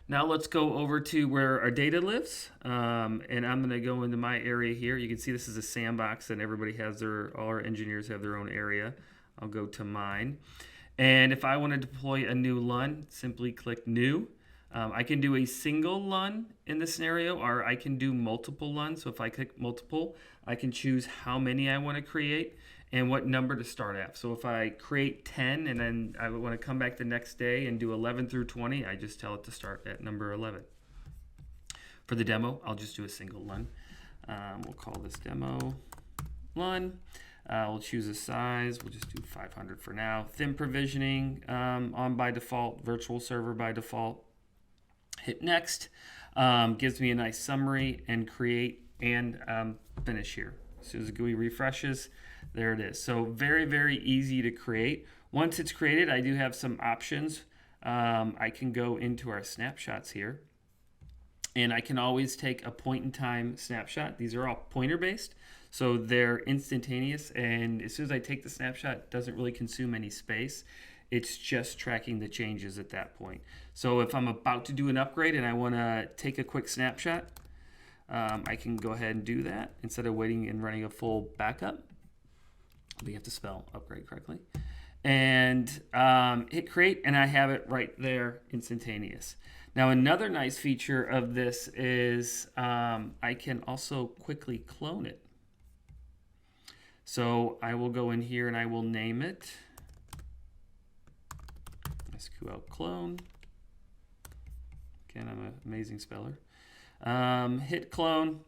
Now let's go over to where our data lives, and I'm going to go into my area here. You can see this is a sandbox, and everybody has all our engineers have their own area. I'll go to mine, and if I want to deploy a new LUN, simply click New. I can do a single LUN in this scenario, or I can do multiple LUNs. So if I click multiple, I can choose how many I want to create and what number to start at. So if I create 10 and then I want to come back the next day and do 11 through 20, I just tell it to start at number 11. For the demo, I'll just do a single LUN. We'll call this demo LUN. We'll choose a size. We'll just do 500 for now. Thin provisioning on by default, virtual server by default. Hit next. Gives me a nice summary and create and finish here. As soon as the GUI refreshes, there it is. So very, very easy to create. Once it's created, I do have some options. I can go into our snapshots here, and I can always take a point in time snapshot. These are all pointer based, so they're instantaneous, and as soon as I take the snapshot, it doesn't really consume any space. It's just tracking the changes at that point. So if I'm about to do an upgrade and I want to take a quick snapshot, I can go ahead and do that instead of waiting and running a full backup. We have to spell upgrade correctly. And hit create, and I have it right there, instantaneous. Now another nice feature of this is I can also quickly clone it. So I will go in here and I will name it SQL clone. Again, I'm an amazing speller. Hit clone,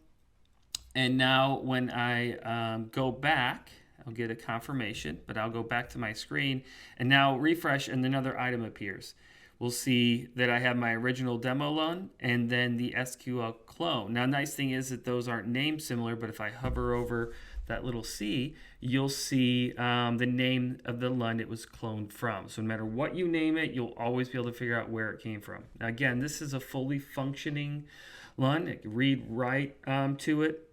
and now when I go back, I'll get a confirmation, but I'll go back to my screen and now refresh and another item appears. We'll see that I have my original demo LUN and then the SQL clone. Now, nice thing is that those aren't named similar, but if I hover over that little C, you'll see the name of the LUN it was cloned from. So no matter what you name it, you'll always be able to figure out where it came from. Now, again, this is a fully functioning LUN. I can read, write to it.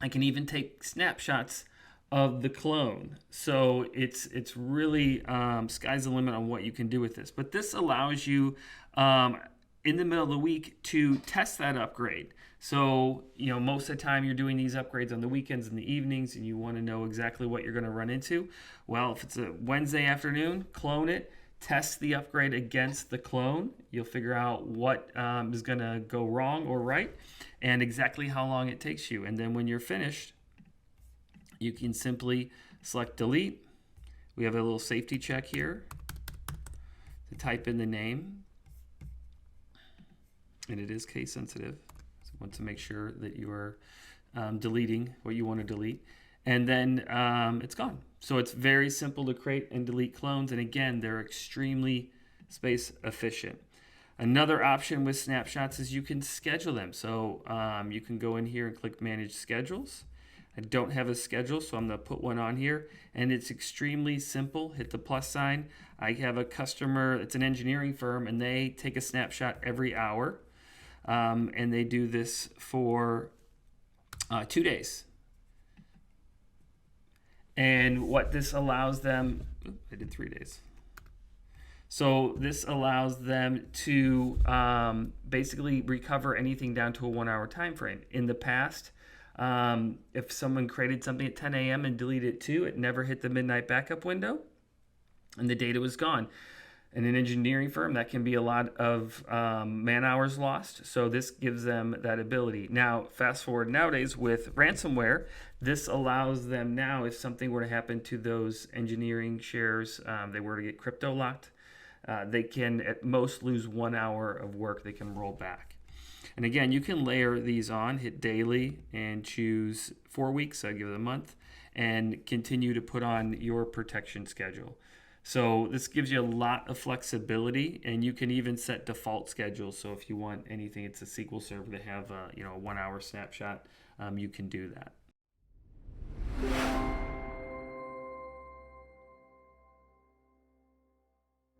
I can even take snapshots of the clone. So it's really sky's the limit on what you can do with this. But this allows you in the middle of the week to test that upgrade. So, most of the time you're doing these upgrades on the weekends and the evenings and you want to know exactly what you're going to run into. Well, if it's a Wednesday afternoon, clone it, test the upgrade against the clone. You'll figure out what is going to go wrong or right and exactly how long it takes you. And then when you're finished, you can simply select delete. We have a little safety check here to type in the name. And it is case sensitive. So I want to make sure that you are deleting what you want to delete. And then it's gone. So it's very simple to create and delete clones. And again, they're extremely space efficient. Another option with snapshots is you can schedule them. So you can go in here and click Manage Schedules. I don't have a schedule, so I'm going to put one on here. And it's extremely simple. Hit the plus sign. I have a customer, it's an engineering firm, and they take a snapshot every hour. And they do this for 2 days. And what this allows them, I did 3 days. So this allows them to basically recover anything down to a 1 hour time frame. In the past, if someone created something at 10 a.m. and deleted it too, it never hit the midnight backup window and the data was gone. In an engineering firm, that can be a lot of man hours lost. So this gives them that ability. Now, fast forward nowadays with ransomware, this allows them now, if something were to happen to those engineering shares, they were to get crypto locked, they can at most lose 1 hour of work they can roll back. And again, you can layer these on, hit daily and choose 4 weeks, so I give it a month, and continue to put on your protection schedule. So this gives you a lot of flexibility, and you can even set default schedules. So if you want anything, it's a SQL server to have a 1 hour snapshot, you can do that.